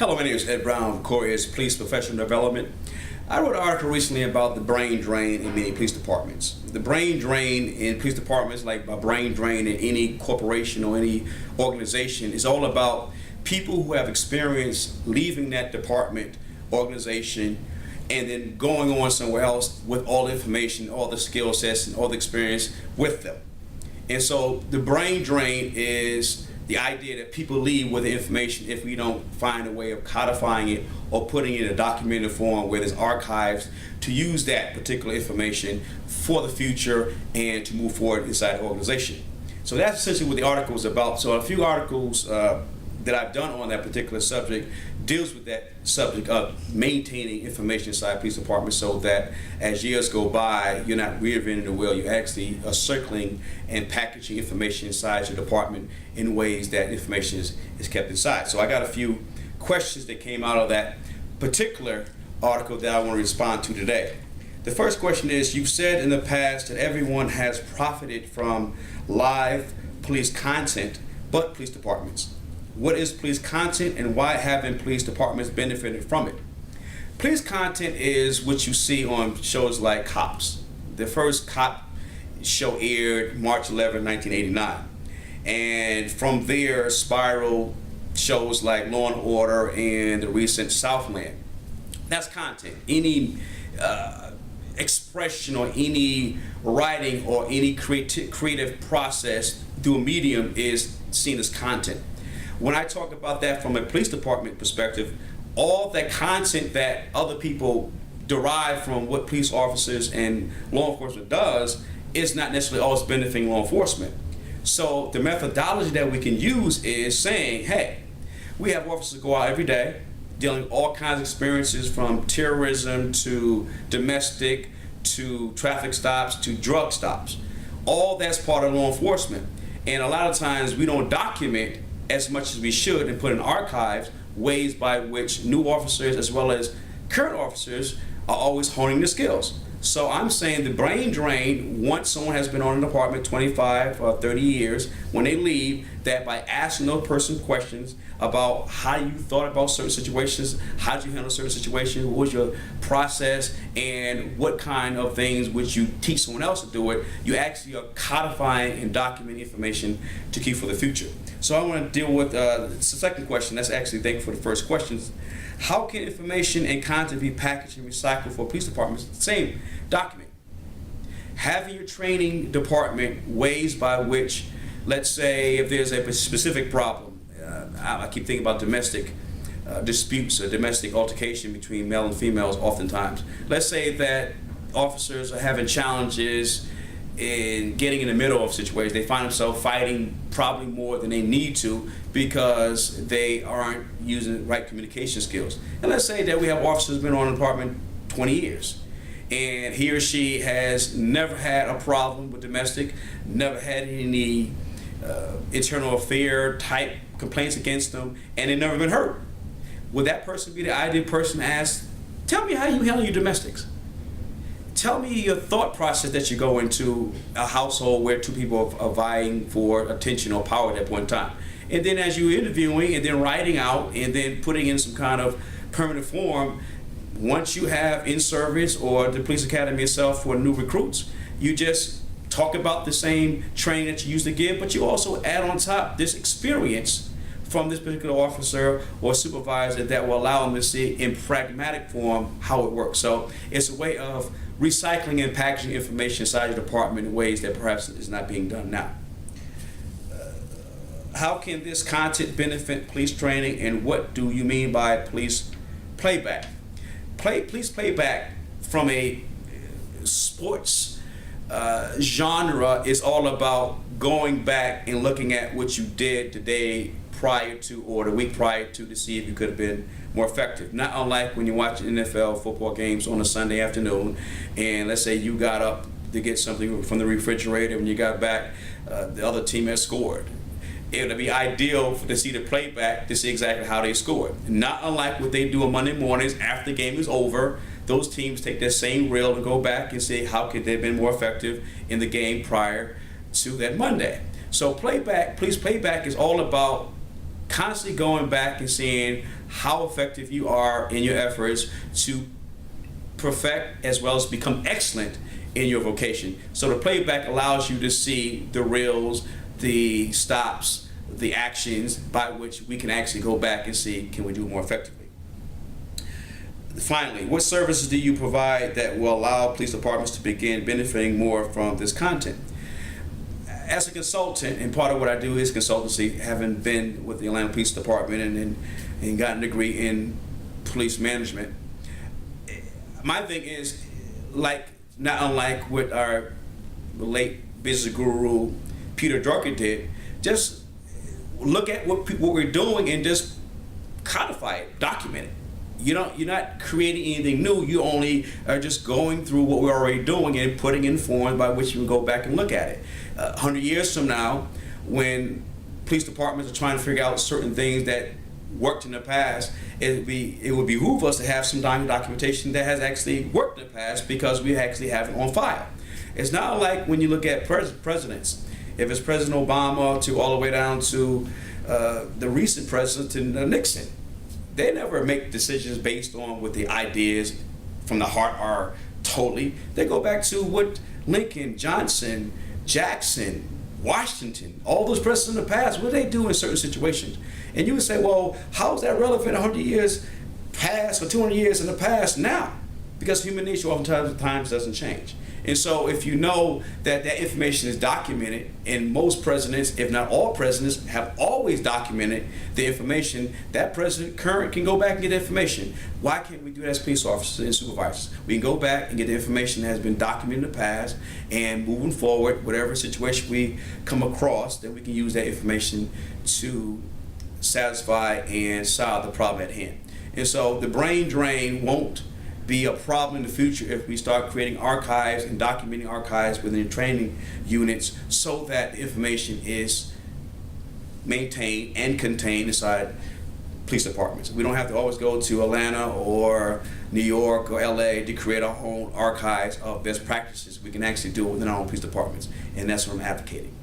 Hello, my name is Ed Brown of Corey's Police Professional Development. I wrote an article recently about the brain drain in many police departments. The brain drain in police departments, like a brain drain in any corporation or any organization, is all about people who have experience leaving that department, organization, and then going on somewhere else with all the information, all the skill sets, and all the experience with them. And so the brain drain is the idea that people leave with the information if we don't find a way of codifying it or putting it in a documented form where there's archives to use that particular information for the future and to move forward inside the organization. So that's essentially what the article is about. So a few articles that I've done on that particular subject deals with that subject of maintaining information inside police departments so that as years go by, you're not reinventing the wheel, you're actually circling and packaging information inside your department in ways that information is kept inside. So I got a few questions that came out of that particular article that I want to respond to today. The first question is, you've said in the past that everyone has profited from live police content but police departments. What is police content and why haven't police departments benefited from it? Police content is what you see on shows like Cops. The first Cop show aired March 11, 1989. And from there spiral shows like Law and Order and the recent Southland. That's content. Any expression or any writing or any creative process through a medium is seen as content. When I talk about that from a police department perspective, all that content that other people derive from what police officers and law enforcement does is not necessarily always benefiting law enforcement. So the methodology that we can use is saying, hey, we have officers go out every day dealing with all kinds of experiences from terrorism to domestic to traffic stops to drug stops. All that's part of law enforcement. And a lot of times we don't document as much as we should and put in archives ways by which new officers as well as current officers are always honing their skills. So I'm saying the brain drain, once someone has been on an department 25 or 30 years, when they leave, that by asking those person questions about how you thought about certain situations, how did you handle certain situations, what was your process, and what kind of things would you teach someone else to do it, you actually are codifying and documenting information to keep for the future. So I want to deal with the second question. That's actually, thank you for the first questions. How can information and content be packaged and recycled for police departments? Same document. Having your training department ways by which, let's say if there's a specific problem, I keep thinking about domestic disputes or domestic altercation between male and females oftentimes. Let's say that officers are having challenges in getting in the middle of situations. They find themselves fighting probably more than they need to because they aren't using the right communication skills. And let's say that we have officers who've been on the department 20 years and he or she has never had a problem with domestic, never had any internal affair type complaints against them, and they've never been hurt. Would that person be the ideal person to ask, tell me how you handle your domestics? Tell me your thought process that you go into a household where two people are vying for attention or power at that point in time. And then as you're interviewing and then writing out and then putting in some kind of permanent form, once you have in service or the police academy itself for new recruits, you just talk about the same training that you used to give, but you also add on top this experience from this particular officer or supervisor that will allow them to see in pragmatic form how it works. So it's a way of recycling and packaging information inside your department in ways that perhaps is not being done now. How can this content benefit police training, and what do you mean by police playback? Police playback from a sports genre is all about going back and looking at what you did the day prior to or the week prior to see if you could have been more effective. Not unlike when you watch NFL football games on a Sunday afternoon and let's say you got up to get something from the refrigerator when you got back, the other team has scored. It would be ideal to see the playback to see exactly how they scored. Not unlike what they do on Monday mornings after the game is over. Those teams take that same reel and go back and see how could they have been more effective in the game prior to that Monday. So police playback is all about constantly going back and seeing how effective you are in your efforts to perfect as well as become excellent in your vocation. So the playback allows you to see the reels, the stops, the actions by which we can actually go back and see, can we do it more effectively? Finally, what services do you provide that will allow police departments to begin benefiting more from this content? As a consultant, and part of what I do is consultancy, having been with the Atlanta Police Department and gotten a degree in police management, my thing is, like, not unlike what our late business guru Peter Drucker did, just look at what we're doing and just codify it, document it. You're not creating anything new. You only are just going through what we're already doing and putting in forms by which you can go back and look at it. 100 years from now, when police departments are trying to figure out certain things that worked in the past, it would behoove us to have some documentation that has actually worked in the past, because we actually have it on file. It's not like when you look at presidents. If it's President Obama to all the way down to the recent president, Nixon, they never make decisions based on what the ideas from the heart are totally. They go back to what Lincoln, Johnson, Jackson, Washington, all those presidents in the past, what they do in certain situations. And you would say, well, how is that relevant 100 years past or 200 years in the past now? Because human nature oftentimes doesn't change. And so if you know that that information is documented, and most presidents, if not all presidents, have always documented the information, that president current can go back and get the information. Why can't we do that as police officers and supervisors? We can go back and get the information that has been documented in the past, and moving forward, whatever situation we come across, then we can use that information to satisfy and solve the problem at hand. And so the brain drain won't be a problem in the future if we start creating archives and documenting archives within training units, so that the information is maintained and contained inside police departments. We don't have to always go to Atlanta or New York or LA to create our own archives of best practices. We can actually do it within our own police departments, and that's what I'm advocating.